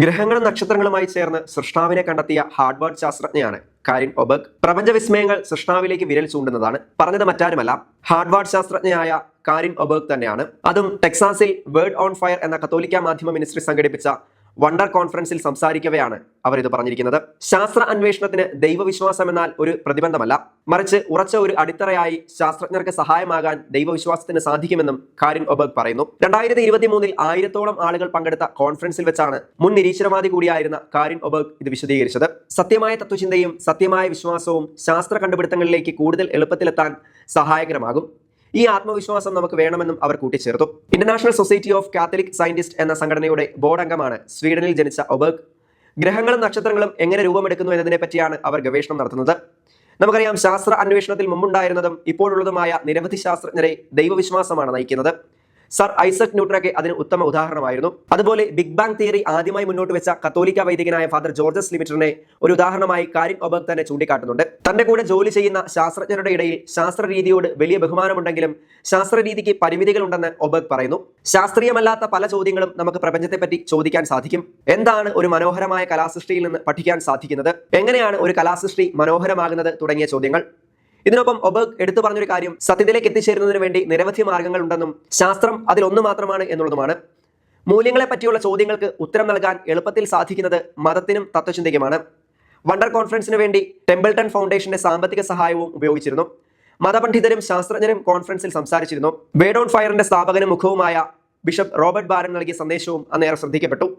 ഗ്രഹങ്ങളും നക്ഷത്രങ്ങളുമായി ചേർന്ന് സൃഷ്ടാവിനെ കണ്ടെത്തിയ ഹാർഡ്വാർഡ് ശാസ്ത്രജ്ഞയാണ് കാരിൻ ഒബേർക്ക്. പ്രപഞ്ച വിസ്മയങ്ങൾ സൃഷ്ടാവിലേക്ക് വിരൽ ചൂണ്ടുന്നതാണ്. പറഞ്ഞത് മറ്റാരുമല്ല, ഹാർഡ്വാർഡ് ശാസ്ത്രജ്ഞയായ കാരിൻ ഒബേർക്ക് തന്നെയാണ്. അതും ടെക്സാസിൽ വേർഡ് ഓൺ ഫയർ എന്ന കത്തോലിക്ക മാധ്യമ മിനിസ്ട്രി സംഘടിപ്പിച്ച വണ്ടർ കോൺഫറൻസിൽ സംസാരിക്കവെയാണ് അവർ ഇത് പറഞ്ഞിരിക്കുന്നത്. ശാസ്ത്ര അന്വേഷണത്തിന് ദൈവവിശ്വാസം എന്നാൽ ഒരു പ്രതിബന്ധമല്ല, മറിച്ച് ഉറച്ച ഒരു അടിത്തറയായി ശാസ്ത്രജ്ഞർക്ക് സഹായമാകാൻ ദൈവവിശ്വാസത്തിന് സാധിക്കുമെന്നും കാരിൻ ഒബേർക്ക് പറയുന്നു. 2023 1000ഓളം ആളുകൾ പങ്കെടുത്ത കോൺഫറൻസിൽ വെച്ചാണ് മുൻ നിരീശ്വരവാദി കൂടിയായിരുന്ന കാരിൻ ഒബേർക്ക് ഇത് വിശദീകരിച്ചത്. സത്യമായ തത്വചിന്തയും സത്യമായ വിശ്വാസവും ശാസ്ത്ര കണ്ടുപിടുത്തങ്ങളിലേക്ക് കൂടുതൽ എളുപ്പത്തിലെത്താൻ സഹായകരമാകും. ഈ ആത്മവിശ്വാസം നമുക്ക് വേണമെന്നും അവർ കൂട്ടിച്ചേർത്തു. International society of Catholic scientist എന്ന സംഘടനയുടെ ബോർഡ് അംഗമാണ് സ്വീഡനിൽ ജനിച്ച ഒബേർക്ക്. ഗ്രഹങ്ങളും നക്ഷത്രങ്ങളും എങ്ങനെ രൂപമെടുക്കുന്നു എന്നതിനെ പറ്റിയാണ് അവർ ഗവേഷണം നടത്തുന്നത്. നമുക്കറിയാം, ശാസ്ത്ര അന്വേഷണത്തിൽ മുമ്പുണ്ടായിരുന്നതും ഇപ്പോഴുള്ളതുമായ നിരവധി ശാസ്ത്രജ്ഞരെ ദൈവവിശ്വാസമാണ് നയിക്കുന്നത്. സർ ഐസക് ന്യൂട്ടനൊക്കെ അതിന് ഉത്തമ ഉദാഹരണമായിരുന്നു. അതുപോലെ ബിഗ് ബാങ് തിയറി ആദ്യമായി മുന്നോട്ട് വെച്ച കത്തോലിക്ക വൈദികനായ ഫാദർ ജോർജസ് ലിമിറ്ററിനെ ഒരു ഉദാഹരണമായി കാരിൻ ഒബേർക്ക് തന്നെ ചൂണ്ടിക്കാട്ടുന്നുണ്ട്. തന്റെ കൂടെ ജോലി ചെയ്യുന്ന ശാസ്ത്രജ്ഞരുടെ ഇടയിൽ ശാസ്ത്രരീതിയോട് വലിയ ബഹുമാനമുണ്ടെങ്കിലും ശാസ്ത്രരീതിക്ക് പരിമിതികളുണ്ടെന്ന് ഒബേർക്ക് പറയുന്നു. ശാസ്ത്രീയമല്ലാത്ത പല ചോദ്യങ്ങളും നമുക്ക് പ്രപഞ്ചത്തെപ്പറ്റി ചോദിക്കാൻ സാധിക്കും. എന്താണ് ഒരു മനോഹരമായ കലാസൃഷ്ടിയിൽ നിന്ന് പഠിക്കാൻ സാധിക്കുന്നത്? എങ്ങനെയാണ് ഒരു കലാസൃഷ്ടി മനോഹരമാകുന്നത്? തുടങ്ങിയ ചോദ്യങ്ങൾ. ഇതിനൊപ്പം ഒബേർക്ക് എടുത്തു പറഞ്ഞൊരു കാര്യം, സത്യത്തിലേക്ക് എത്തിച്ചേരുന്നതിന് വേണ്ടി നിരവധി മാർഗങ്ങൾ ഉണ്ടെന്നും ശാസ്ത്രം അതിലൊന്നു മാത്രമാണ് എന്നുള്ളതുമാണ്. മൂല്യങ്ങളെ പറ്റിയുള്ള ചോദ്യങ്ങൾക്ക് ഉത്തരം നൽകാൻ എളുപ്പത്തിൽ സാധിക്കുന്നത് മതത്തിനും തത്വചിന്തയ്ക്കുമാണ്. വണ്ടർ കോൺഫറൻസിന് വേണ്ടി ടെമ്പിൾട്ടൺ ഫൗണ്ടേഷന്റെ സാമ്പത്തിക സഹായവും ഉപയോഗിച്ചിരുന്നു. മതപണ്ഡിതരും ശാസ്ത്രജ്ഞരും കോൺഫറൻസിൽ സംസാരിച്ചിരുന്നു. വേർഡ് ഓൺ ഫയറിന്റെ സ്ഥാപകനും മുഖവുമായ ബിഷപ്പ് റോബർട്ട് ബാരൻ നൽകിയ സന്ദേശവും അന്നേറെ ശ്രദ്ധിക്കപ്പെട്ടു.